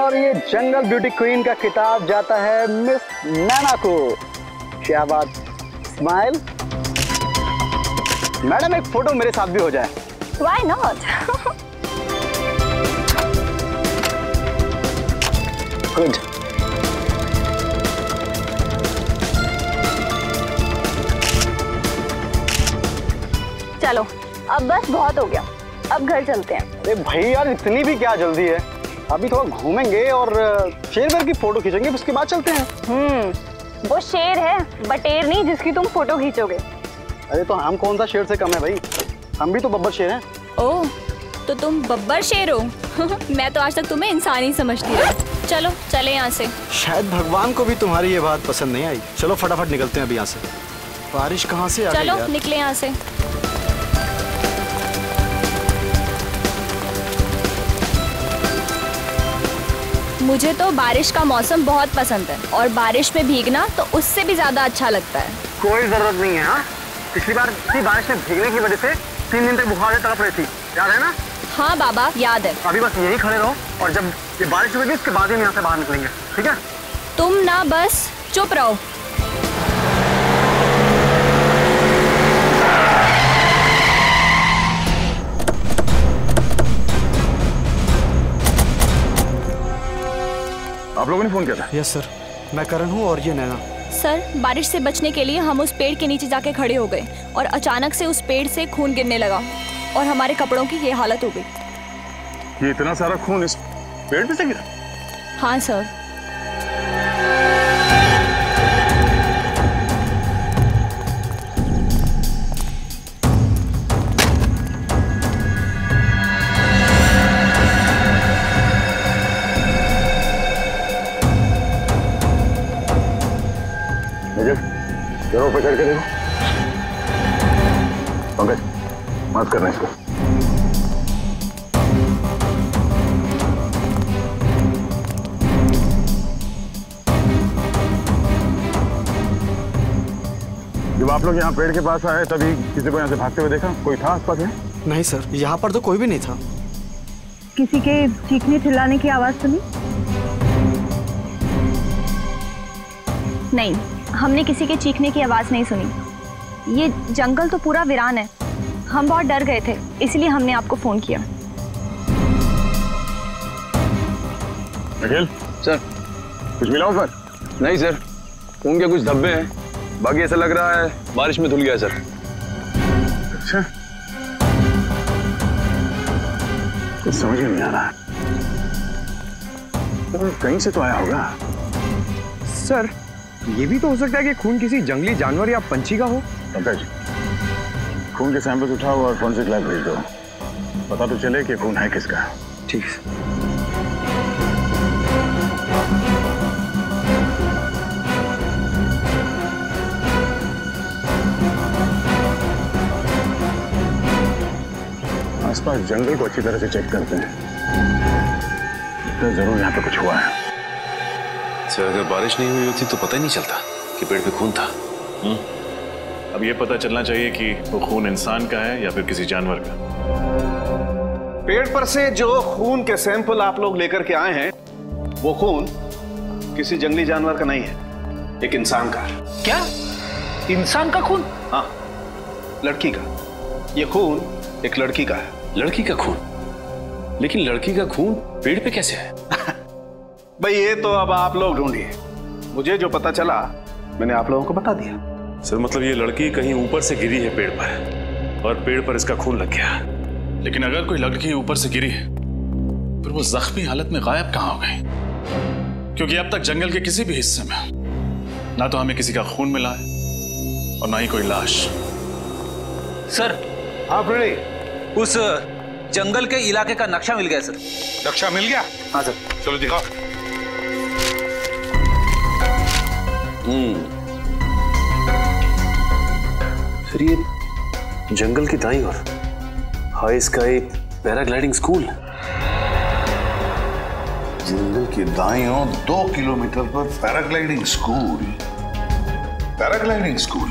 और ये जंगल beauty queen का खिताब जाता है मिस नैना को। क्या बात, स्माइल। मैडम एक फोटो मेरे साथ भी हो जाए। Why not? गुड। चलो अब बस बहुत हो गया, अब घर चलते हैं। अरे भाई यार, इतनी भी क्या जल्दी है? अभी थोड़ा घूमेंगे और शेर वेर की फोटो खींचेंगे, उसके बाद चलते हैं। वो शेर है, बटेर नहीं जिसकी तुम फोटो खींचोगे। अरे तो हम कौन सा शेर से कम है भाई, हम भी तो बब्बर शेर हैं। ओह, तो तुम बब्बर शेर हो? मैं तो आज तक तुम्हें इंसान ही समझती रही। चलो चले यहाँ से। शायद भगवान को भी तुम्हारी ये बात पसंद नहीं आई। चलो फटाफट निकलते हैं अभी यहाँ से। बारिश कहाँ से आ गई चलो यार? निकले यहाँ से। मुझे तो बारिश का मौसम बहुत पसंद है और बारिश में भीगना तो उससे भी ज्यादा अच्छा लगता है। कोई जरूरत नहीं है। हाँ, पिछली बार इसी बारिश में भीगने की वजह से 3 दिन तक बुखार से तड़प रही थी, याद है ना? हाँ बाबा, याद है। अभी बस यही खड़े रहो और जब ये बारिश होगी उसके बाद ही हम यहाँ से बाहर निकलेंगे, ठीक है? तुम ना बस चुप रहो। आप लोगों ने फोन किया था? यस सर, मैं करण हूँ और ये नैना। सर, बारिश से बचने के लिए हम उस पेड़ के नीचे जाके खड़े हो गए और अचानक से उस पेड़ से खून गिरने लगा और हमारे कपड़ों की ये हालत हो गई। ये इतना सारा खून इस पेड़ पे से गिरा? हाँ सर। जरा ऊपर चढ़ के देखो। पंकज, मत करना इसको। जब आप लोग यहाँ पेड़ के पास आए तभी किसी को यहाँ से भागते हुए देखा? कोई था आसपास में? नहीं सर, यहाँ पर तो कोई भी नहीं था। किसी के चीखने चिल्लाने की आवाज सुनी? नहीं, हमने किसी के चीखने की आवाज नहीं सुनी। ये जंगल तो पूरा वीरान है। हम बहुत डर गए थे, इसलिए हमने आपको फोन किया। अखिल सर। कुछ मिला ऊपर? नहीं सर, खून के कुछ धब्बे हैं, बाकी ऐसा लग रहा है बारिश में धुल गया सर। अच्छा, कुछ समझ में नहीं आ रहा। तो कहीं से तो आया होगा। सर, ये भी तो हो सकता है कि खून किसी जंगली जानवर या पंछी का हो। पंकज, खून के सैंपल्स उठाओ और फोरेंसिक लैब भेज दो, पता तो चले कि खून है किसका। ठीक है। आसपास जंगल को अच्छी तरह से चेक करते हैं, तो जरूर यहाँ पे कुछ हुआ है। सर, अगर बारिश नहीं हुई होती तो पता ही नहीं चलता कि पेड़ पे खून था। अब ये पता चलना चाहिए कि वो खून इंसान का है या फिर किसी जानवर का। पेड़ पर से जो खून के सैंपल आप लोग लेकर के आए हैं, वो खून किसी जंगली जानवर का नहीं है, एक इंसान का है। क्या? इंसान का खून? हाँ, लड़की का। ये खून एक लड़की का है। लड़की का खून? लेकिन लड़की का खून पेड़ पे कैसे है? भाई ये तो अब आप लोग ढूंढिए, मुझे जो पता चला मैंने आप लोगों को बता दिया। सर, मतलब ये लड़की कहीं ऊपर से गिरी है पेड़ पर और पेड़ पर इसका खून लग गया। लेकिन अगर कोई लड़की ऊपर से गिरी है फिर वो जख्मी हालत में गायब कहाँ हो गई? क्योंकि अब तक जंगल के किसी भी हिस्से में ना तो हमें किसी का खून मिला है और ना ही कोई लाश। सर, हाँ प्रणय, उस जंगल के इलाके का नक्शा मिल गया सर। नक्शा मिल गया? हाँ सर। चलो दिखाओ। फिर ये जंगल की दाईं ओर हाई स्काई पैराग्लाइडिंग स्कूल। जंगल के दाईं ओर 2 किलोमीटर पर पैराग्लाइडिंग स्कूल। पैराग्लाइडिंग स्कूल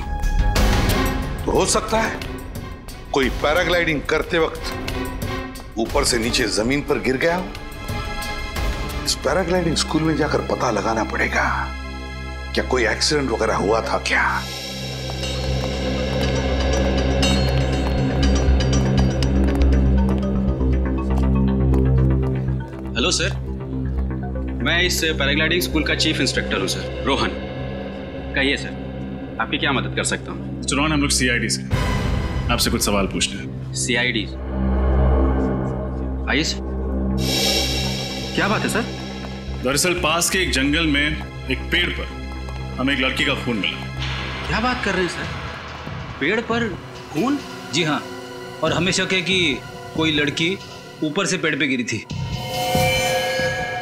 तो हो सकता है कोई पैराग्लाइडिंग करते वक्त ऊपर से नीचे जमीन पर गिर गया हो। इस पैराग्लाइडिंग स्कूल में जाकर पता लगाना पड़ेगा क्या कोई एक्सीडेंट वगैरह हुआ था क्या। हेलो सर, मैं इस पैराग्लाइडिंग स्कूल का चीफ इंस्ट्रक्टर हूँ सर, रोहन। कहिए सर, आपकी क्या मदद कर सकता हूँ? मिस्टर रोहन, हम लोग CID से आपसे कुछ सवाल पूछने हैं। CID? आइए सर, क्या बात है सर? दरअसल पास के एक जंगल में एक पेड़ पर हमें एक लड़की का खून मिला। क्या बात कर रहे हैं सर? पेड़ पर खून? जी हाँ, और हमें शक है कि कोई लड़की ऊपर से पेड़ पे गिरी थी।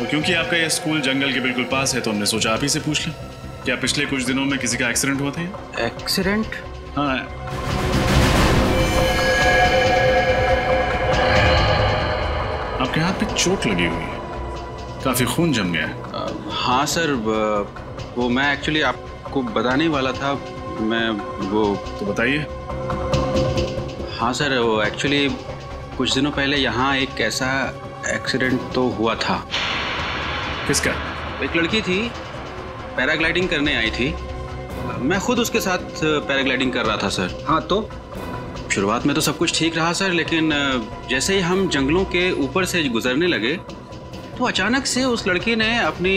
और क्योंकि आपका यह स्कूल जंगल के बिल्कुल पास है तो हमने सोचा आप ही से पूछ लें, क्या पिछले कुछ दिनों में किसी का एक्सीडेंट हुआ था? एक्सीडेंट? हाँ। आपके हाथ पे चोट लगी हुई है, काफी खून जम गया है। हाँ सर, वो मैं एक्चुअली आपको बताने ही वाला था। मैं वो तो बताइए। हाँ सर, वो एक्चुअली कुछ दिनों पहले यहाँ एक ऐसा एक्सीडेंट तो हुआ था। किसका? एक लड़की थी, पैराग्लाइडिंग करने आई थी। मैं खुद उसके साथ पैराग्लाइडिंग कर रहा था सर। हाँ तो? शुरुआत में तो सब कुछ ठीक रहा सर, लेकिन जैसे ही हम जंगलों के ऊपर से गुजरने लगे तो अचानक से उस लड़की ने अपनी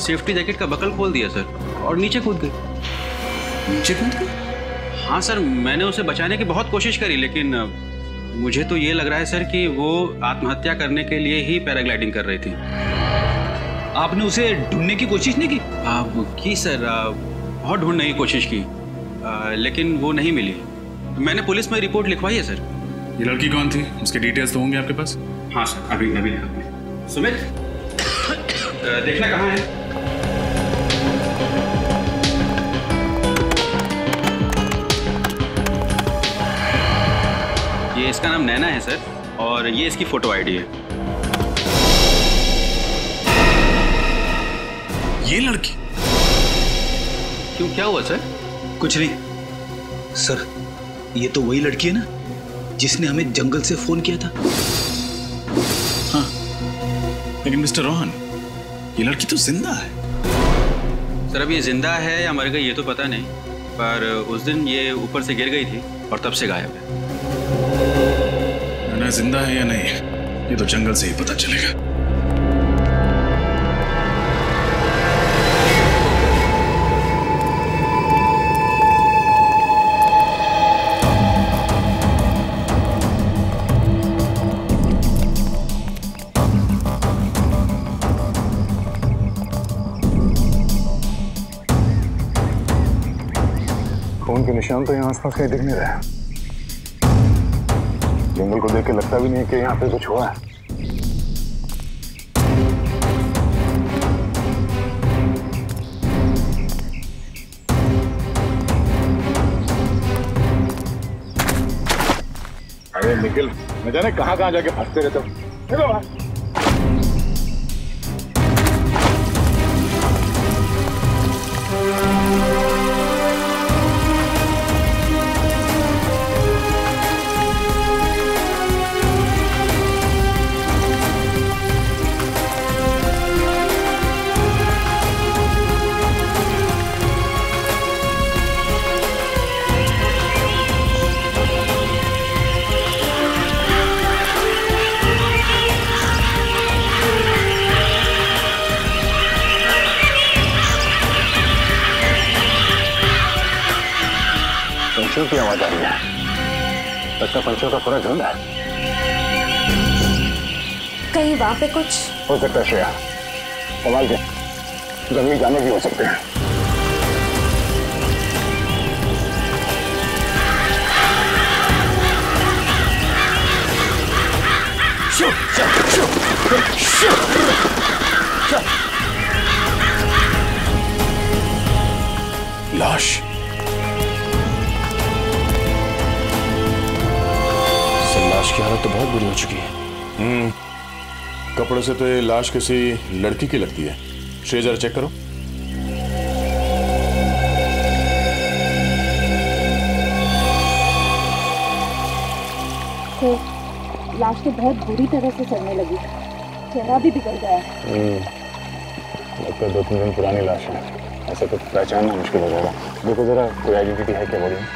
सेफ्टी जैकेट का बकल खोल दिया सर और नीचे कूद गई। नीचे कूद गई? हाँ सर, मैंने उसे बचाने की बहुत कोशिश करी, लेकिन मुझे तो ये लग रहा है सर कि वो आत्महत्या करने के लिए ही पैराग्लाइडिंग कर रही थी। आपने उसे ढूंढने की कोशिश नहीं की? की सर, बहुत ढूंढने की कोशिश की, लेकिन वो नहीं मिली। मैंने पुलिस में रिपोर्ट लिखवाई है सर। ये लड़की कौन थी? उसके डिटेल्स तो होंगे आपके पास? हाँ सर, अभी अभी सुमित, देखना कहाँ है? ये इसका नाम नैना है सर, और ये इसकी फोटो आईडी है। ये लड़की? क्यों, क्या हुआ सर? कुछ नहीं सर, ये तो वही लड़की है ना जिसने हमें जंगल से फोन किया था। हाँ, लेकिन मिस्टर रोहन, ये लड़की तो जिंदा है। सर, अब ये जिंदा है या मर गई ये तो पता नहीं, पर उस दिन ये ऊपर से गिर गई थी और तब से गायब है। ना जिंदा है या नहीं, ये तो जंगल से ही पता चलेगा। खून के निशान तो यहाँ आसपास कहीं दिख नहीं रहा है। जंगल को देख के लगता भी नहीं कि यहाँ पे कुछ हुआ है। अरे निखिल, न जाने कहाँ कहाँ जाके फंसते रहते हो। चलो वहाँ। पंछियों की आवाज आ रही है। लगता पंछियों का पूरा झुंड है। कहीं वहां पे कुछ हो सकता है श्रेया, कमाल के जंगली जानवर भी हो सकते हैं। लाश। लाश की हालत तो बहुत बुरी हो चुकी है। कपड़े से तो ये लाश किसी लड़की की लगती है। श्रेया, जरा चेक करो। तो लाश तो बहुत बुरी तरह से सड़ने लगी, चेहरा भी बिगड़ गया है। लगता है 2-3 दिन पुरानी लाश है, ऐसा तो पहचानना मुश्किल हो जाएगा। देखो जरा कोई आइडेंटिटी है क्या बॉडी में?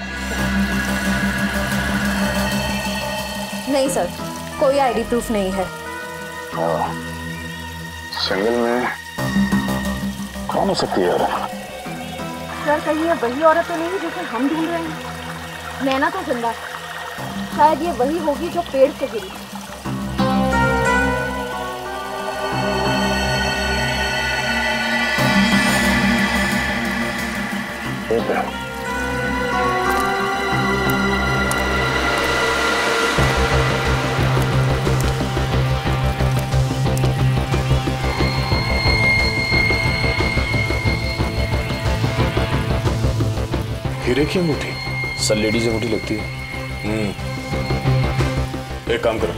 नहीं सर, कोई आईडी प्रूफ नहीं है। जंगल में कौन हो सकती है यार? सर कहीं ये वही औरत तो नहीं जिसे हम ढूंढ रहे हैं? नैना तो जिंदा है, शायद ये वही होगी जो पेड़ से गिरी। हीरे की अंगूठी? सर लेडीज अंगूठी लगती है। एक काम करो,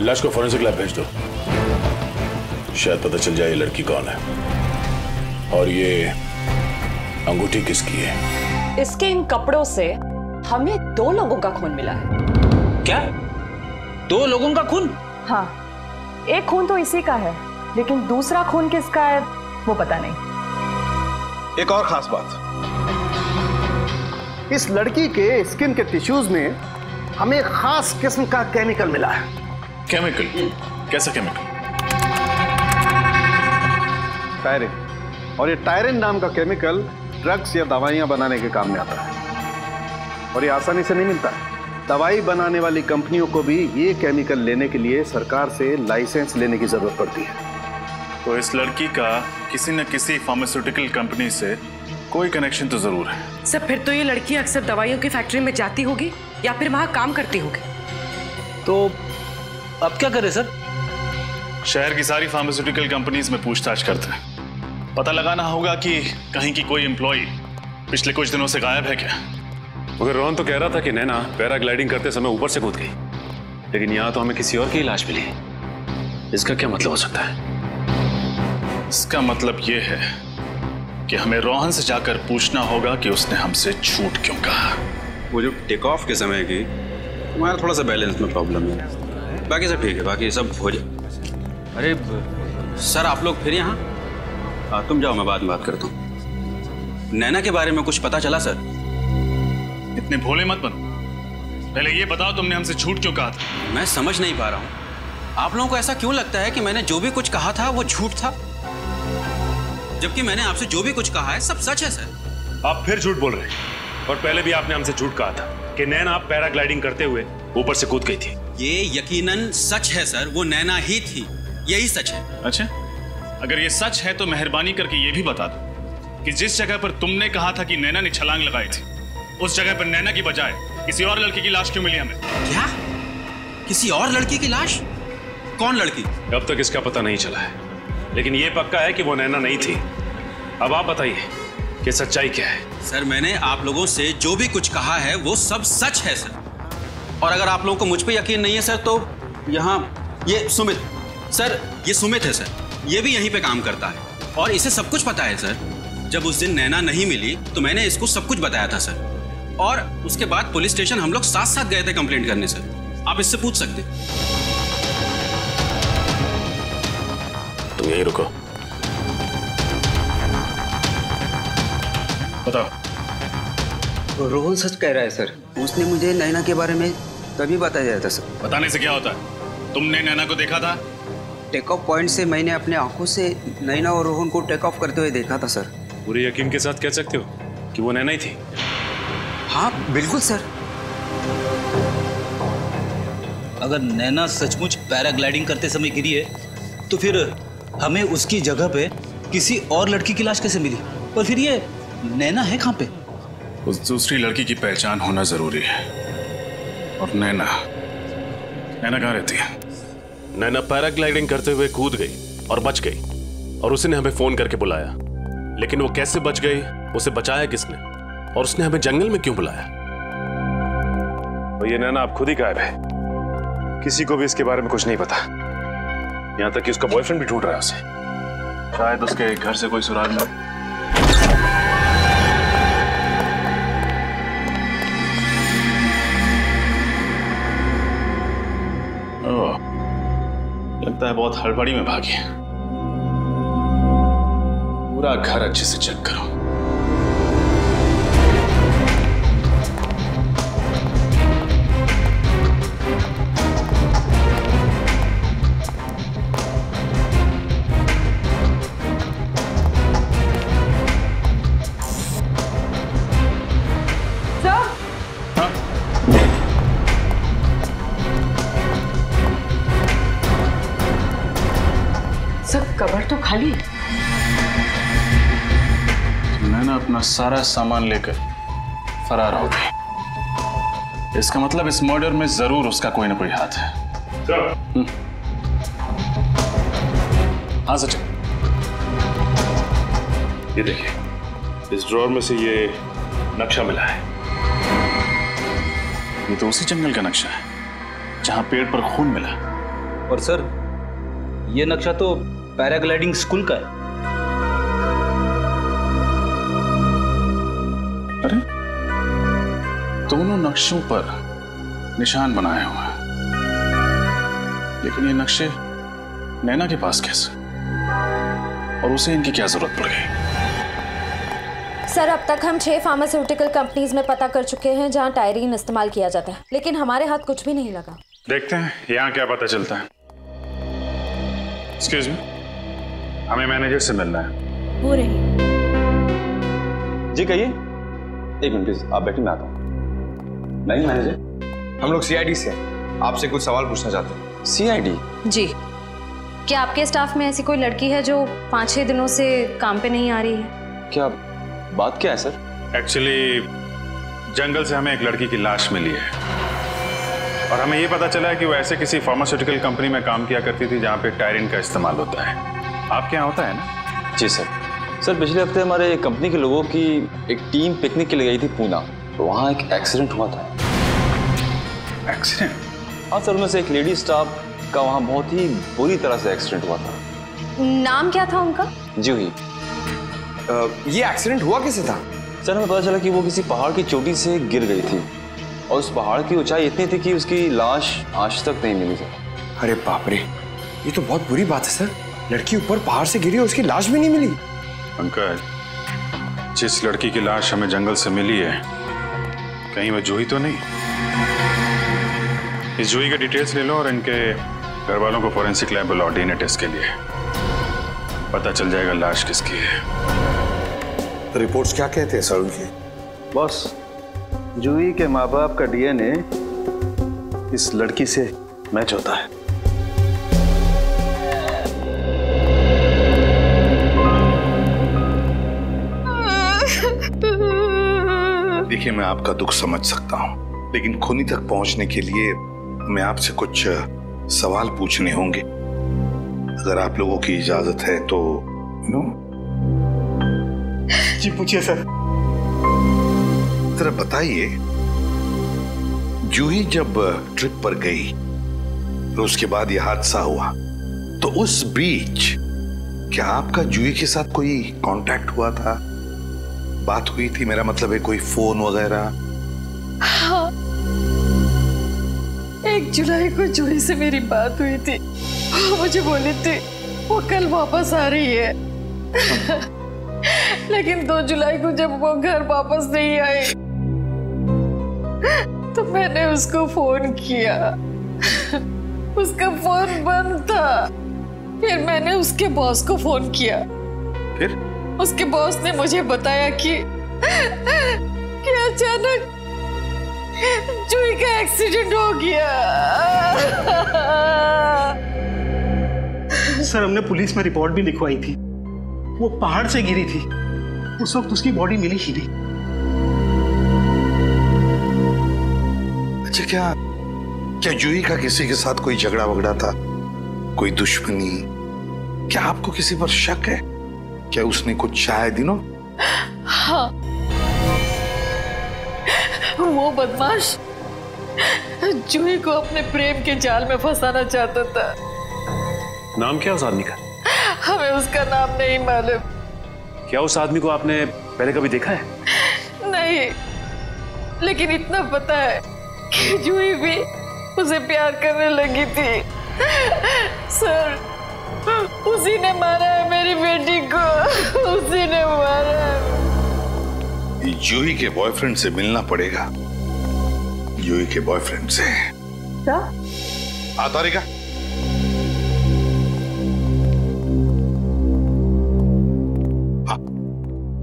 लाश को फोरेंसिक लैब भेज दो, शायद पता चल जाए ये लड़की कौन है और ये अंगूठी किसकी है। इसके इन कपड़ों से हमें 2 लोगों का खून मिला है। क्या? 2 लोगों का खून? हाँ, एक खून तो इसी का है, लेकिन दूसरा खून किसका है वो पता नहीं। एक और खास बात, इस लड़की के स्किन के टिश्यूज में हमें एक खास किस्म का केमिकल मिला है। केमिकल? कैसा केमिकल? टायरिन। और ये टायरिन नाम का केमिकल ड्रग्स या दवाइयां बनाने के काम में आता है और ये आसानी से नहीं मिलता। दवाई बनाने वाली कंपनियों को भी ये केमिकल लेने के लिए सरकार से लाइसेंस लेने की जरूरत पड़ती है। तो इस लड़की का किसी न किसी फार्मास्यूटिकल कंपनी से कोई कनेक्शन तो जरूर है। सर फिर तो ये लड़की अक्सर दवाइयों की फैक्ट्री में जाती होगी या फिर वहां काम करती होगी। तो अब क्या करें सर? शहर की सारी फार्मास्यूटिकल कंपनीज में पूछताछ करते हैं, पता लगाना होगा कि कहीं की कोई एम्प्लॉय पिछले कुछ दिनों से गायब है क्या। मगर रोहन तो कह रहा था कि नैना पैराग्लाइडिंग करते समय ऊपर से कूद गई, लेकिन यहाँ तो हमें किसी और की लाश मिली। इसका क्या मतलब हो सकता है? इसका मतलब यह है कि हमें रोहन से जाकर पूछना होगा कि उसने हमसे झूठ क्यों कहा। वो जो टेक ऑफ के समय की तुम्हारा थोड़ा सा बैलेंस में प्रॉब्लम है, बाकी सब ठीक है, बाकी सब हो जाए। अरे सर आप लोग फिर यहाँ तुम जाओ, मैं बाद में बात करता हूँ। नैना के बारे में कुछ पता चला सर? इतने भोले मत बनो, पहले ये बताओ तुमने हमसे झूठ क्यों कहा था। मैं समझ नहीं पा रहा हूँ, आप लोगों को ऐसा क्यों लगता है कि मैंने जो भी कुछ कहा था वो झूठ था, जबकि मैंने आपसे जो भी कुछ कहा है सब सच है सर। आप फिर झूठ बोल रहे हैं, और पहले भी आपने हमसे झूठ कहा था कि नैना आप पैराग्लाइडिंग करते हुए ऊपर से कूद गई थी। ये यकीनन सच है सर, वो नैना ही थी, यही सच है। अच्छा, अगर ये सच है तो मेहरबानी करके ये भी बता दो कि जिस जगह पर तुमने कहा था कि नैना ने छलांग लगाई थी, उस जगह पर नैना की बजाय किसी और लड़की की लाश क्यों मिली हमें? क्या? किसी और लड़की की लाश? कौन लड़की? अब तक इसका पता नहीं चला है, लेकिन ये पक्का है कि वो नैना नहीं थी। अब आप बताइए कि सच्चाई क्या है। सर मैंने आप लोगों से जो भी कुछ कहा है वो सब सच है सर, और अगर आप लोगों को मुझ पे यकीन नहीं है सर तो यहाँ ये सुमित सर, ये सुमित है सर, ये भी यहीं पे काम करता है और इसे सब कुछ पता है सर। जब उस दिन नैना नहीं मिली तो मैंने इसको सब कुछ बताया था सर, और उसके बाद पुलिस स्टेशन हम लोग साथ साथ गए थे कंप्लेंट करने सर, आप इससे पूछ सकते। तुम यहीं रुको। बताओ। रोहन सच कह रहा है सर, उसने मुझे नैना के बारे में तभी बताया था सर। बताने से क्या होता है? तुमने नैना को देखा था? टेक ऑफ पॉइंट से मैंने अपने आंखों से नैना और रोहन को टेक ऑफ करते हुए देखा था सर। पूरे यकीन के साथ कह सकते हो कि वो नैना ही थी? हाँ बिल्कुल सर। अगर नैना सचमुच पैराग्लाइडिंग करते समय गिरी है तो फिर हमें उसकी जगह पे किसी और लड़की की लाश कैसे मिली? और फिर ये नैना है कहाँ पे? उस दूसरी लड़की की पहचान होना जरूरी है। और नैना कहाँ रहती है? नैना पैराग्लाइडिंग करते हुए कूद गई और बच गई, और उसने हमें फोन करके बुलाया, लेकिन वो कैसे बच गई, उसे बचाया किसने, और उसने हमें जंगल में क्यों बुलाया? और ये नैना आप खुद ही गायब है, किसी को भी इसके बारे में कुछ नहीं पता, यहाँ तक कि उसका बॉयफ्रेंड भी ढूंढ रहा है उसे। शायद उसके घर से कोई सुराग मिले। लगता है बहुत हड़बड़ी में भागी। पूरा घर अच्छे से चेक करो। कबर तो खाली है। नैना अपना सारा सामान लेकर फरार हो गई। इसका मतलब इस मर्डर में जरूर उसका कोई ना कोई हाथ है। हाँ सचिन, ये देखिए, इस ड्रॉर में से ये नक्शा मिला है। ये तो उसी जंगल का नक्शा है जहां पेड़ पर खून मिला। और सर, ये नक्शा तो पैराग्लाइडिंग स्कूल का है। अरे, दोनों नक्शों पर निशान बनाए हुए हैं, लेकिन ये नक्शे नैना के पास कैसे, और उसे इनकी क्या जरूरत पड़ गई? सर, अब तक हम 6 फार्मास्यूटिकल कंपनीज में पता कर चुके हैं जहां टायरीन इस्तेमाल किया जाता है, लेकिन हमारे हाथ कुछ भी नहीं लगा। देखते हैं यहाँ क्या पता चलता है। एक्सक्यूज मी, हमें मैनेजर से मिलना है। वो रही। जी कहिए। एक मिनट प्लीज, आप बैठिए, मैं आता हूँ। नहीं मैनेजर, हम लोग सीआईडी से आपसे कुछ सवाल पूछना चाहते हैं। सीआईडी? जी। क्या आपके स्टाफ में ऐसी कोई लड़की है जो 5-6 दिनों से काम पे नहीं आ रही है? क्या बात क्या है सर? एक्चुअली जंगल से हमें एक लड़की की लाश मिली है, और हमें ये पता चला है कि वो ऐसे किसी फार्मास्यूटिकल कंपनी में काम किया करती थी जहाँ पे टायरिन का इस्तेमाल होता है। आपके यहाँ होता है ना? जी सर। सर, पिछले हफ्ते हमारे कंपनी के लोगों की एक टीम पिकनिक के लिए गई थी पूना, तो वहाँ एक एक्सीडेंट हुआ था। एक्सीडेंट? हाँ सर, उनमें से एक लेडी स्टाफ का वहाँ बहुत ही बुरी तरह से एक्सीडेंट हुआ था। नाम क्या था उनका? जूही। ये एक्सीडेंट हुआ कैसे था? सर, हमें पता चला कि वो किसी पहाड़ की चोटी से गिर गई थी, और उस पहाड़ की ऊंचाई इतनी थी कि उसकी लाश आज तक नहीं मिली सर। अरे बाप रे, ये तो बहुत बुरी बात है सर। लड़की ऊपर पहाड़ से गिरी और उसकी लाश भी नहीं मिली। अंकल, जिस लड़की की लाश हमें जंगल से मिली है, कहीं वो जूही तो नहीं? इस जूही के डिटेल्स ले लो और इनके घर वालों को फॉरेंसिक लैब बुलाओ डीएनए टेस्ट के लिए। पता चल जाएगा लाश किसकी है। रिपोर्ट्स क्या कहते हैं सर उनकी? बॉस, जूही के माँ बाप का डीएनए इस लड़की से मैच होता है। देखिए, मैं आपका दुख समझ सकता हूं, लेकिन खूनी तक पहुंचने के लिए मैं आपसे कुछ सवाल पूछने होंगे। अगर आप लोगों की इजाजत है तो जी पूछिए सर। जरा बताइए, जूही जब ट्रिप पर गई तो उसके बाद यह हादसा हुआ, तो उस बीच क्या आपका जूही के साथ कोई कांटेक्ट हुआ था? बात हुई थी, मेरा मतलब है कोई फोन वगैरह? हाँ, 1 जुलाई को जूही से मेरी बात हुई थी। वो मुझे बोली थी वो कल वापस आ रही है। लेकिन 2 जुलाई को जब वो घर वापस नहीं आई तो मैंने उसको फोन किया। उसका फोन बंद था। फिर मैंने उसके बॉस को फोन किया। फिर उसके बॉस ने मुझे बताया कि अचानक जूही का एक्सीडेंट हो गया। सर, हमने पुलिस में रिपोर्ट भी लिखवाई थी। वो पहाड़ से गिरी थी, उस वक्त उसकी बॉडी मिली ही नहीं। अच्छा, क्या जूही का किसी के साथ कोई झगड़ा वगड़ा था, कोई दुश्मनी? क्या आपको किसी पर शक है? क्या उसने कुछ चाहे दिनों? हाँ, वो बदमाश जूही को अपने प्रेम के जाल में फंसाना चाहता था। नाम क्या उस आदमी का? हमें उसका नाम नहीं मालूम। क्या उस आदमी को आपने पहले कभी देखा है? नहीं, लेकिन इतना पता है कि जूही भी उसे प्यार करने लगी थी। सर, उसी ने मारा है मेरी बेटी को, उसी ने मारा है। जूही के बॉयफ्रेंड से मिलना पड़ेगा, जूही के बॉयफ्रेंड से। क्या? तारिका,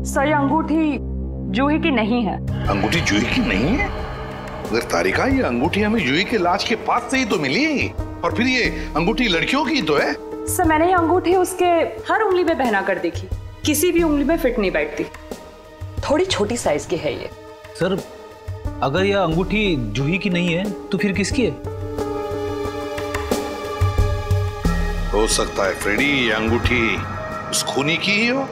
सर ये अंगूठी जूही की नहीं है। अंगूठी जूही की नहीं है? अगर तारिका ये अंगूठी हमें जूही के लाश के पास से ही तो मिली, और फिर ये अंगूठी लड़कियों की तो है। सर मैंने ये अंगूठी उसके हर उंगली में पहना कर देखी, किसी भी उंगली में फिट नहीं बैठती, थोड़ी छोटी साइज की है ये। सर अगर यह अंगूठी जूही की नहीं है तो फिर किसकी है? हो सकता है फ्रेडी ये अंगूठी उस खूनी की ही हो।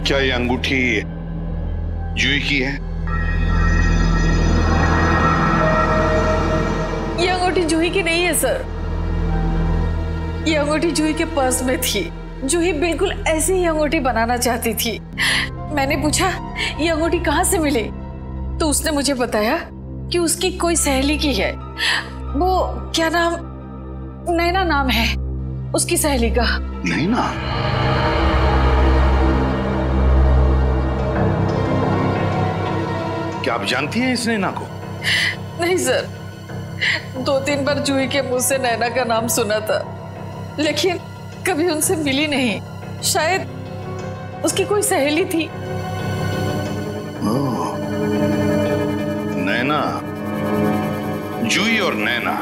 क्या ये अंगूठी जूही की है? ये अंगूठी जूही की नहीं है सर, ये अंगूठी जूही के पर्स में थी। जूही बिल्कुल ऐसी ही अंगूठी बनाना चाहती थी। मैंने पूछा ये अंगूठी कहाँ से मिली, तो उसने मुझे बताया कि उसकी कोई सहेली की है। वो क्या नाम, नैना नाम है उसकी सहेली का। नैना? क्या आप जानती हैं इस नैना को? नहीं सर, 2-3 बार जूही के मुंह से नैना का नाम सुना था, लेकिन कभी उनसे मिली नहीं। शायद उसकी कोई सहेली थी। नैना, जूही और नैना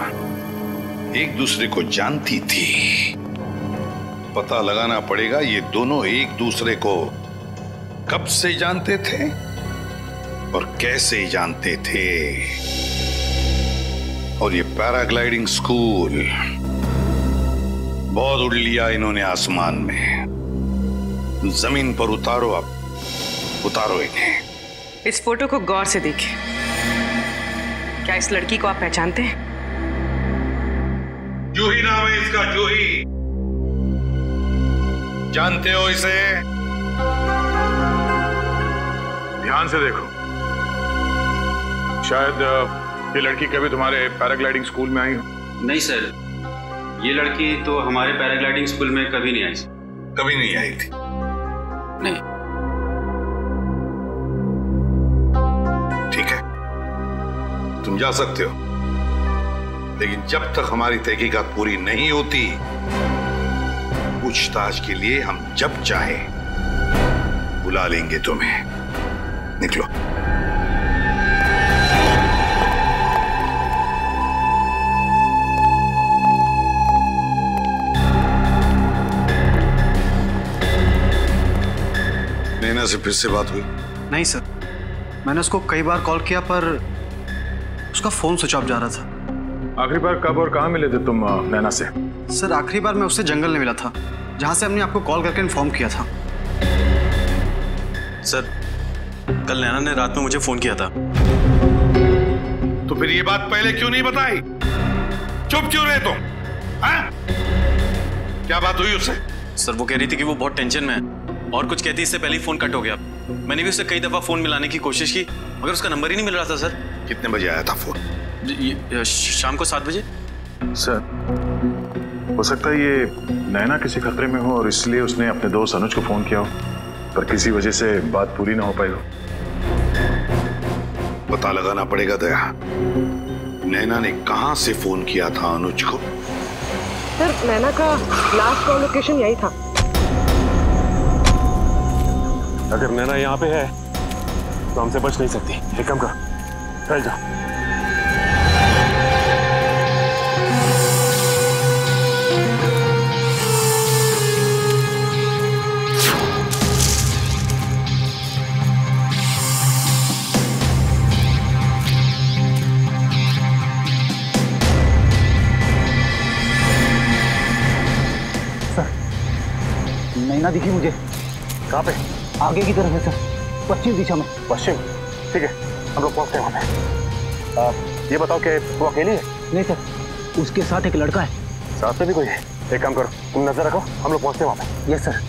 एक दूसरे को जानती थी। पता लगाना पड़ेगा ये दोनों एक दूसरे को कब से जानते थे और कैसे जानते थे। और ये पैराग्लाइडिंग स्कूल बहुत उड़ लिया इन्होंने आसमान में, जमीन पर उतारो, अब उतारो इन्हें। इस फोटो को गौर से देखिए, क्या इस लड़की को आप पहचानते हैं? जूही नाम है इसका, जूही। जानते हो इसे? ध्यान से देखो, शायद ये लड़की कभी तुम्हारे पैराग्लाइडिंग स्कूल में आई हो। नहीं सर, ये लड़की तो हमारे पैराग्लाइडिंग स्कूल में कभी नहीं आई। कभी नहीं आई थी? नहीं। ठीक है, तुम जा सकते हो, लेकिन जब तक हमारी तहकीकात पूरी नहीं होती, पूछताछ के लिए हम जब चाहे बुला लेंगे तुम्हें। निकलो। नैना से फिर से बात हुई? नहीं सर, मैंने उसको कई बार कॉल किया पर उसका फोन स्विच ऑफ जा रहा था। आखिरी बार कब और कहाँ मिले थे तुम नैना से? सर आखिरी बार मैं उससे जंगल में मिला था, जहां से हमने आपको कॉल करके इन्फॉर्म किया था। सर कल नैना ने रात में मुझे फोन किया था। तो फिर ये बात पहले क्यों नहीं बताई? चुप क्यों रहे तुम? हाँ? क्या बात हुई उससे? सर वो कह रही थी कि वो बहुत टेंशन में है और कुछ कहती इससे पहले ही फोन कट हो गया। मैंने भी उससे कई दफा फोन मिलाने की कोशिश की मगर उसका नंबर ही नहीं मिल रहा था। सर कितने बजे आया था फोन? शाम को 7 बजे। सर हो सकता है ये नैना किसी खतरे में हो और इसलिए उसने अपने दोस्त अनुज को फोन किया हो, पर किसी वजह से बात पूरी ना हो पाई हो। पता लगाना पड़ेगा दया, नैना ने कहां से फोन किया था अनुज को। सर नैना का लास्ट कॉल लोकेशन यही था। अगर नैना यहाँ पे है तो हमसे बच नहीं सकती। एक काम कर, फैल जा। नैना दिखी मुझे। कहाँ पे? आगे की तरफ है सर, पश्चिम दिशा में। पश्चिम? ठीक है, हम लोग पहुंचते हैं वहाँ पे। ये बताओ कि वो अकेली है? नहीं सर, उसके साथ एक लड़का है। साथ में भी कोई है? एक काम करो, तुम नजर रखो, हम लोग पहुंचते हैं वहाँ पे। Yes sir.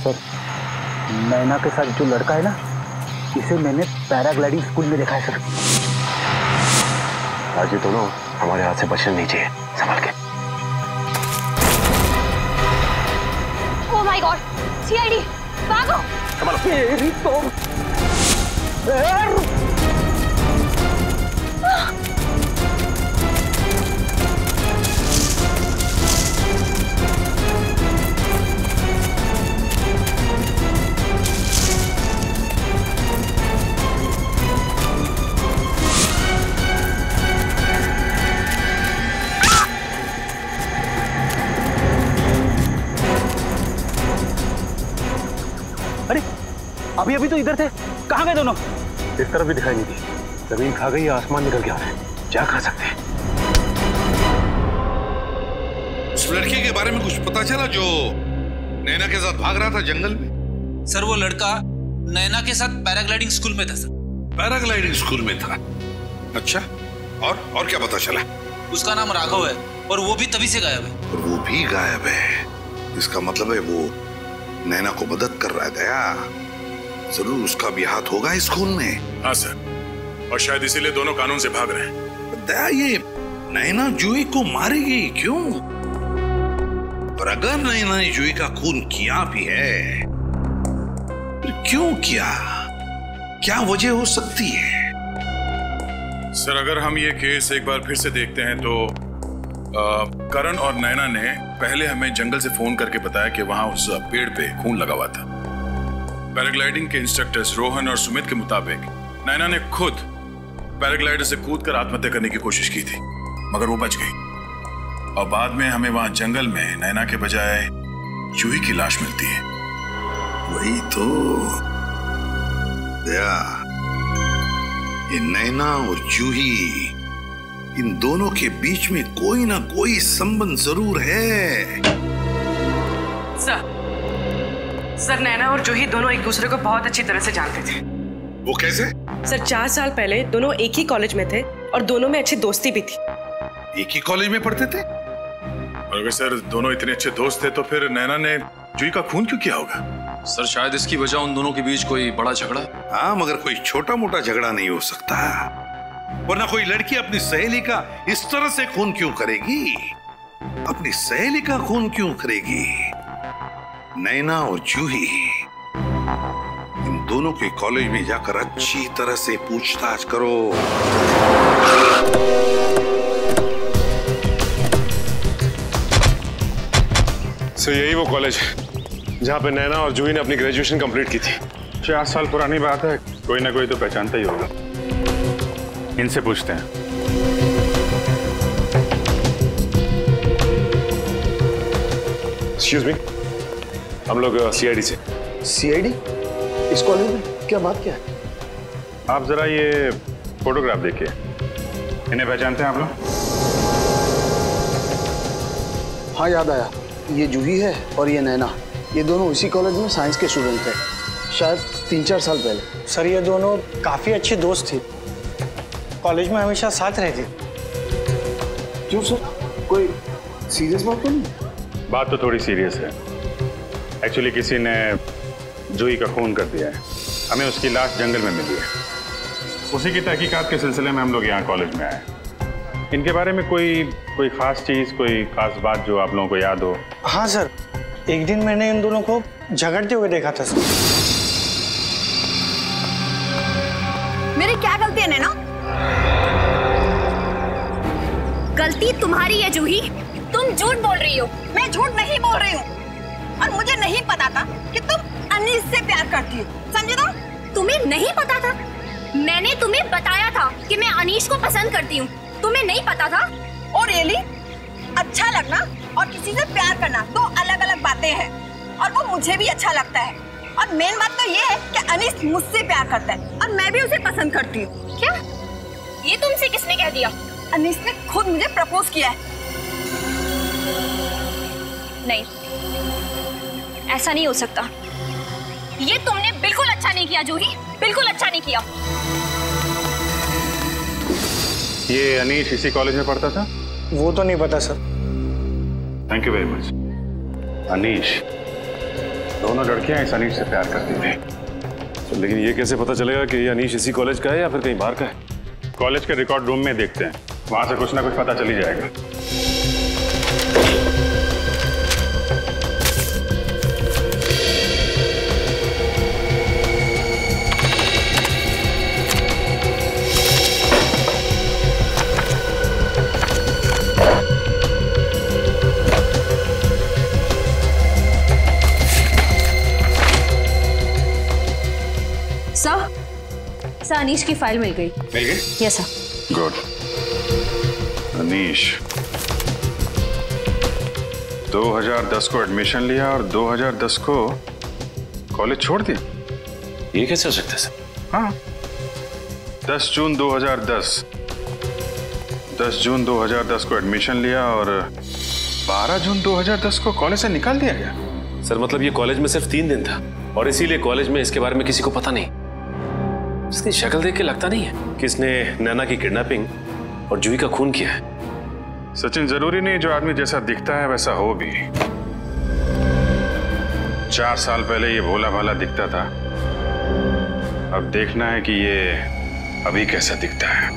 सर, नैना के साथ जो लड़का है ना, इसे मैंने पैराग्लाइडिंग स्कूल में देखा है सर। आज ये दोनों हमारे हाथ से बचने नहीं चाहिए, संभाल के। ओह माय गॉड, सीआईडी, भागो। मेरी तो अभी अभी तो इधर थे, कहाँ गए दोनों? इस तरफ भी दिखाई नहीं दी। जमीन खा गई, आसमान निकल के आ रहा है, क्या खा सकते हैं? उस लड़के के बारे में कुछ पता चला जो नैना के साथ भाग रहा था जंगल में? सर वो लड़का नैना के साथ पैराग्लाइडिंग स्कूल में था सर। पैराग्लाइडिंग स्कूल में था? अच्छा, और क्या पता चला? उसका नाम राघव है और वो भी तभी से गायब है। और वो भी गायब है, इसका मतलब है वो नैना को मदद कर रहा है। दया, जरूर उसका भी हाथ होगा इस खून में। हाँ सर, और शायद इसीलिए दोनों कानून से भाग रहे हैं। दया, ये नैना जूही को मारेगी क्यों? और अगर नैना ने जूही का खून किया भी है, तो क्यों किया? क्या वजह हो सकती है? सर अगर हम ये केस एक बार फिर से देखते हैं तो करण और नैना ने पहले हमें जंगल से फोन करके बताया कि वहां उस पेड़ पे खून लगा हुआ था। पैराग्लाइडिंग के इंस्ट्रक्टर्स रोहन और सुमित के मुताबिक नैना ने खुद पैराग्लाइडर से कूदकर आत्महत्या करने की कोशिश की थी, मगर वो बच गई। और बाद में हमें वहां जंगल में नैना के बजाय जूही की लाश मिलती है। वही तो दया, ये नैना और जूही, इन दोनों के बीच में कोई ना कोई संबंध जरूर है। सर नैना और जूही दोनों एक दूसरे को बहुत अच्छी तरह से जानते थे। वो कैसे? सर 4 साल पहले दोनों एक ही कॉलेज में थे और दोनों में अच्छी दोस्ती भी थी। एक ही कॉलेज में पढ़ते थे? और अगर सर दोनों इतने अच्छे दोस्त थे तो फिर नैना ने जूही का खून क्यों किया होगा? सर शायद इसकी वजह उन दोनों के बीच कोई बड़ा झगड़ा। हाँ, मगर कोई छोटा मोटा झगड़ा नहीं हो सकता, वरना कोई लड़की अपनी सहेली का इस तरह से खून क्यों करेगी? अपनी सहेली का खून क्यों करेगी? नैना और जूही, इन दोनों के कॉलेज में जाकर अच्छी तरह से पूछताछ करो। सो यही वो कॉलेज है जहाँ पे नैना और जूही ने अपनी ग्रेजुएशन कंप्लीट की थी। 4 साल पुरानी बात है, कोई ना कोई तो पहचानता ही होगा। इनसे पूछते हैं। एक्सक्यूज मी, हम लोग सीआईडी से। सीआईडी? इस कॉलेज में क्या बात क्या है? आप जरा ये फोटोग्राफ देखिए, इन्हें पहचानते हैं आप लोग? हाँ, याद आया, ये जूही है और ये नैना। ये दोनों इसी कॉलेज में साइंस के स्टूडेंट थे, शायद 3-4 साल पहले। सर ये दोनों काफी अच्छी दोस्त थी, कॉलेज में हमेशा साथ रहती। क्यों सर, कोई सीरियस बात तो नहीं? बात तो थोड़ी सीरियस है। एक्चुअली किसी ने जूही का खून कर दिया है, हमें उसकी लाश जंगल में मिली है। उसी की तहकीकात के सिलसिले में हम लोग यहाँ कॉलेज में आए। इनके बारे में कोई खास चीज, कोई खास बात जो आप लोगों को याद हो? हाँ सर, एक दिन मैंने इन दोनों को झगड़ते हुए देखा था सर। मेरी क्या गलती है नैना? गलती तुम्हारी है जूही, तुम झूठ बोल रही हो। मैं झूठ नहीं बोल रही हूँ, और मुझे नहीं पता था कि तुम अनीस से प्यार करती हो, समझे ना? तुम्हें नहीं पता था? मैंने तुम्हें बताया था कि मैं अनीश को पसंद करती हूँ, तुम्हें नहीं पता था? और रियली, अच्छा लगना और किसी से प्यार करना दो अलग अलग बातें हैं, और वो मुझे भी अच्छा लगता है। और मेन बात तो ये है कि अनीस मुझसे प्यार करता है और मैं भी उसे पसंद करती हूँ। क्या ये तुमसे किसने कह दिया? अनीस ने खुद मुझे प्रपोज किया है। नहीं, ऐसा नहीं हो सकता। ये तुमने बिल्कुल अच्छा नहीं किया जूही, बिल्कुल अच्छा नहीं किया। ये अनीश इसी कॉलेज में पढ़ता था? वो तो नहीं पता sir. Thank you very much. Anish, दोनों लड़कियां इस अनीश से प्यार करती थी। तो लेकिन ये कैसे पता चलेगा कि ये अनीश इसी कॉलेज का है या फिर कहीं बाहर का है? कॉलेज के रिकॉर्ड रूम में देखते हैं, वहां से कुछ ना कुछ पता चल ही जाएगा। सर अनीश की फाइल मिल गई। मिल गई? Yes sir. गुड। अनीश 2010 को एडमिशन लिया और 2010 को कॉलेज छोड़ दिया। ये कैसे हो सकता है सर? हाँ, 10 जून 2010 को एडमिशन लिया और 12 जून 2010 को कॉलेज से निकाल दिया गया। सर मतलब ये कॉलेज में सिर्फ 3 दिन था और इसीलिए कॉलेज में इसके बारे में किसी को पता नहीं। इसकी शक्ल देख के लगता नहीं है कि इसने नैना की किडनैपिंग और जूही का खून किया है। सचिन, जरूरी नहीं जो आदमी जैसा दिखता है वैसा हो भी। 4 साल पहले ये भोला भाला दिखता था, अब देखना है कि ये अभी कैसा दिखता है।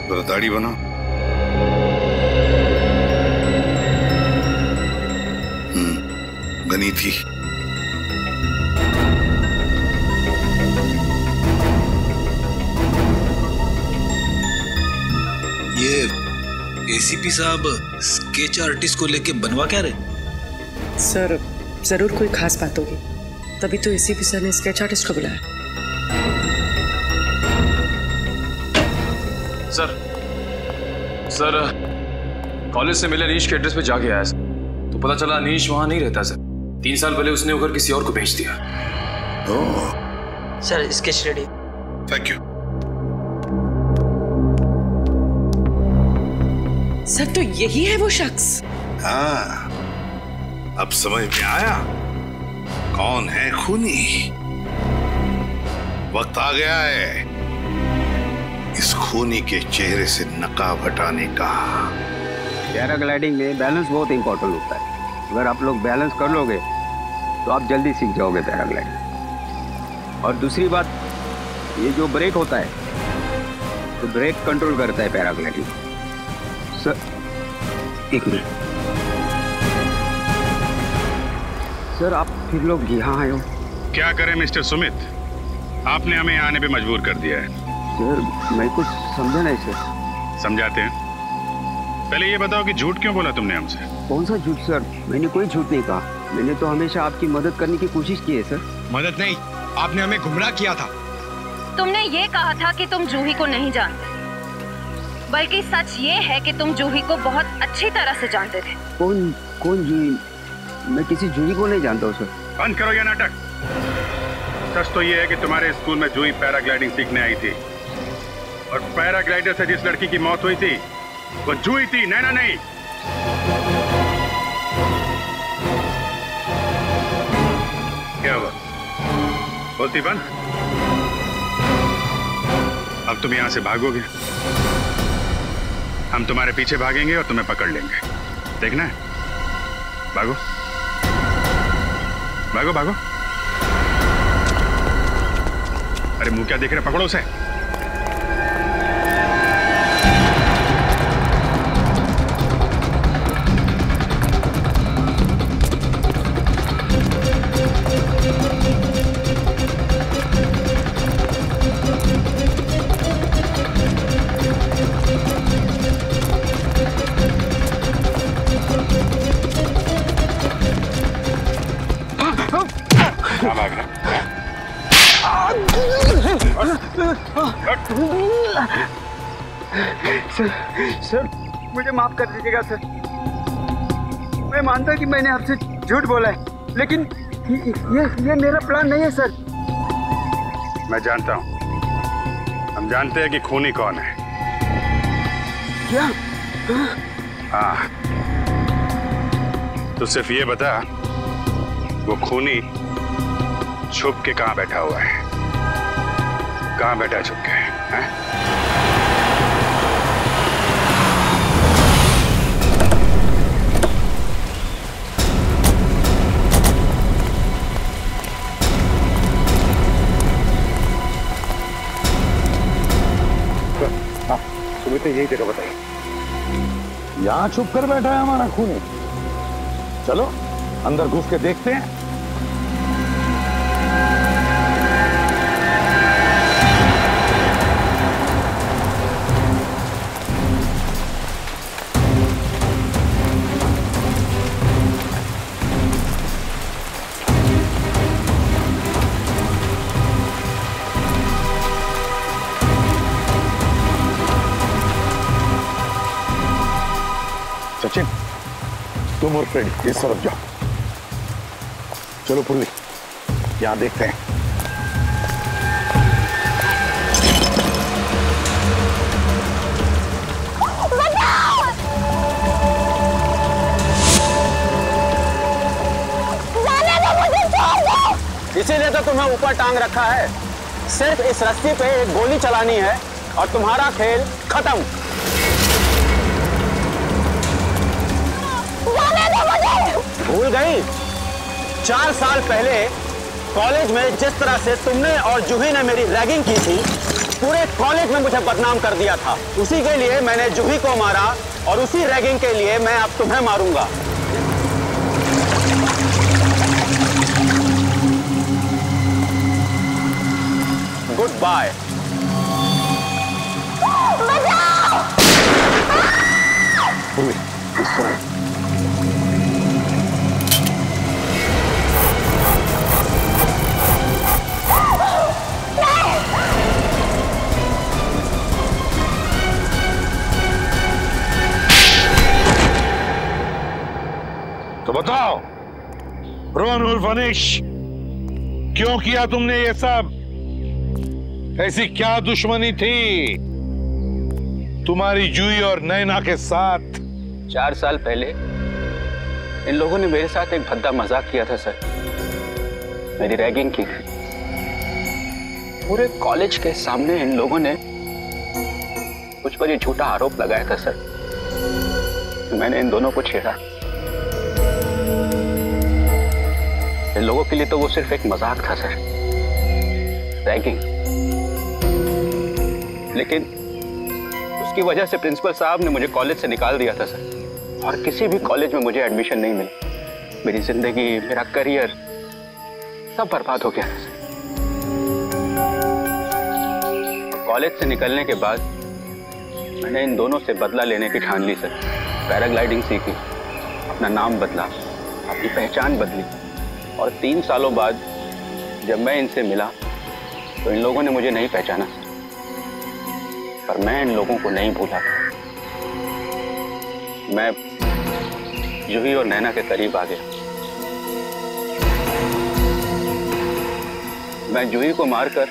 जरा दाढ़ी बना। बनी थी। ये एसीपी साहब स्केच आर्टिस्ट को लेके बनवा क्या रहे? सर जरूर कोई खास बात होगी, तभी तो एसीपी सर ने स्केच आर्टिस्ट को बुलाया। सर कॉलेज से मिले अनीश के एड्रेस पे जाके आया सर, तो पता चला अनीश वहां नहीं रहता सर। 3 साल पहले उसने उधर किसी और को भेज दिया। Sir sketch ready. Thank you. Sir तो यही है वो शख्स। हाँ, अब समझ में आया कौन है खूनी। वक्त आ गया है इस खूनी के चेहरे से नकाब हटाने का। पैराग्लाइडिंग में बैलेंस बहुत इंपॉर्टेंट होता है। अगर आप लोग बैलेंस कर लोगे तो आप जल्दी सीख जाओगे पैराग्लाइडिंग। और दूसरी बात, ये जो ब्रेक होता है तो ब्रेक कंट्रोल करता है पैराग्लाइडिंग। Sir 1 minute. सर आप फिर लोग यहाँ आए हो? क्या करें मिस्टर सुमित, आपने हमें आने पे मजबूर कर दिया है। सर मैं कुछ समझा नहीं सर। समझाते हैं। पहले ये बताओ कि झूठ क्यों बोला तुमने हमसे? कौन सा झूठ सर? मैंने कोई झूठ नहीं कहा। मैंने तो हमेशा आपकी मदद करने की कोशिश की है सर। मदद नहीं, आपने हमें गुमराह किया था। तुमने ये कहा था कि तुम जूही को नहीं जानते, बल्कि सच ये है कि तुम जूही को बहुत अच्छी तरह से जानते थे। कौन जूही? मैं किसी जूही को नहीं जानता हूँ सर। बंद करो ये नाटक। सच तो ये है कि तुम्हारे स्कूल में जूही पैराग्लाइडिंग सीखने आई थी और पैराग्लाइडर से जिस लड़की की मौत हुई थी वो जूही थी, नैना नहीं। क्या हुआ? बोलती बंद। अब तुम यहां से भागोगे, हम तुम्हारे पीछे भागेंगे और तुम्हें पकड़ लेंगे। देखना है? भागो भागो भागो। अरे मुंह क्या देख रहे, पकड़ो उसे। सर मुझे माफ कर दीजिएगा सर। मैं मानता कि मैंने आपसे झूठ बोला है, लेकिन ये मेरा प्लान नहीं है सर। मैं जानता हूं, हम जानते हैं कि खूनी कौन है। क्या? हाँ, तो सिर्फ ये बता वो खूनी छुप के कहां बैठा हुआ है? कहां बैठा छुप के? हैं? हाँ सुमित यही जगह बताइए। यहाँ छुप कर बैठा है हमारा खूनी। चलो अंदर घुस के देखते हैं। सचिन तुम और फ्रेडी इस तरफ जाओ। चलो पुरली यहां देखते हैं। इसीलिए तो तुम्हें ऊपर टांग रखा है। सिर्फ इस रस्सी पे एक गोली चलानी है और तुम्हारा खेल खत्म। भूल गई? 4 साल पहले कॉलेज में जिस तरह से तुमने और जूही ने मेरी रैगिंग की थी, पूरे कॉलेज में मुझे बदनाम कर दिया था। उसी के लिए मैंने जूही को मारा और उसी रैगिंग के लिए मैं अब तुम्हें मारूंगा। Good bye. तो बताओ रोहन उर्फ अनिश, क्यों किया तुमने ये सब? ऐसी क्या दुश्मनी थी तुम्हारी जूही और नैना के साथ? 4 साल पहले इन लोगों ने मेरे साथ एक भद्दा मजाक किया था सर। मेरी रैगिंग की थी। पूरे कॉलेज के सामने इन लोगों ने मुझ पर ये झूठा आरोप लगाया था सर। मैंने इन दोनों को छेड़ा। इन लोगों के लिए तो वो सिर्फ एक मजाक था सर, रैगिंग। लेकिन उसकी वजह से प्रिंसिपल साहब ने मुझे कॉलेज से निकाल दिया था सर। और किसी भी कॉलेज में मुझे एडमिशन नहीं मिली। मेरी जिंदगी, मेरा करियर सब बर्बाद हो गया था सर। कॉलेज से निकलने के बाद मैंने इन दोनों से बदला लेने की ठान ली सर। पैराग्लाइडिंग सीखी, अपना नाम बदला, अपनी पहचान बदली। और 3 सालों बाद जब मैं इनसे मिला तो इन लोगों ने मुझे नहीं पहचाना सर। पर मैं इन लोगों को नहीं भूला था। मैं जूही और नैना के करीब आ गया। मैं जूही को मारकर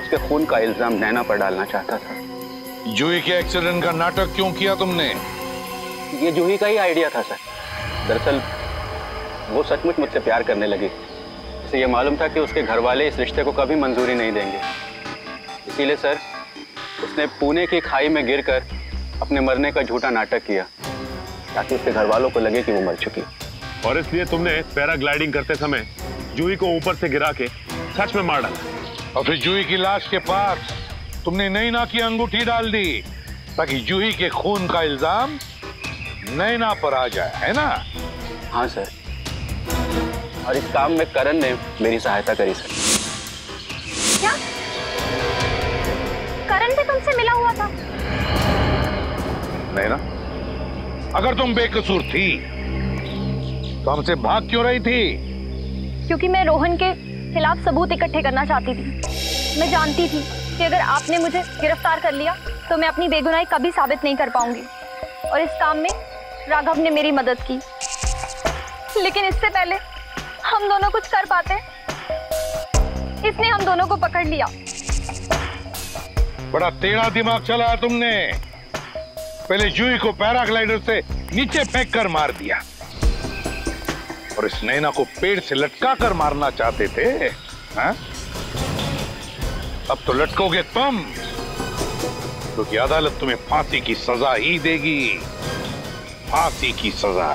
उसके खून का इल्जाम नैना पर डालना चाहता था। जूही के एक्सीडेंट का नाटक क्यों किया तुमने? ये जूही का ही आइडिया था सर। दरअसल वो सचमुच मुझसे प्यार करने लगी। इसे ये मालूम था कि उसके घर वाले इस रिश्ते को कभी मंजूरी नहीं देंगे। इसीलिए सर उसने पुणे की खाई में गिरकर अपने मरने का झूठा नाटक किया ताकि उसके घर वालों को लगे कि वो मर चुकी। और इसलिए तुमने पैराग्लाइडिंग करते समय जूही को ऊपर से गिरा के सच में मार डाला। और फिर जूही की लाश के पास तुमने नैना की अंगूठी डाल दी ताकि जूही के खून का इल्जाम नैना पर आ जाए, है ना? हाँ सर। और इस काम में करण ने मेरी सहायता करी सर। क्या? करण भी तुमसे मिला हुआ था? नैना, अगर तुम बेकसूर थी तो हमसे भाग क्यों रही थी? क्योंकि मैं रोहन के खिलाफ सबूत इकट्ठे करना चाहती थी। मैं जानती थी कि अगर आपने मुझे गिरफ्तार कर लिया तो मैं अपनी बेगुनाही कभी साबित नहीं कर पाऊंगी। और इस काम में राघव ने मेरी मदद की। लेकिन इससे पहले हम दोनों कुछ कर पाते, इसने हम दोनों को पकड़ लिया। बड़ा टेढ़ा दिमाग चलाया तुमने। पहले जूही को पैराग्लाइडर से नीचे फेंक कर मार दिया और इस नैना को पेड़ से लटका कर मारना चाहते थे, हाँ? अब तो लटकोगे तुम, क्योंकि अदालत तुम्हें फांसी की सजा ही देगी। फांसी की सजा।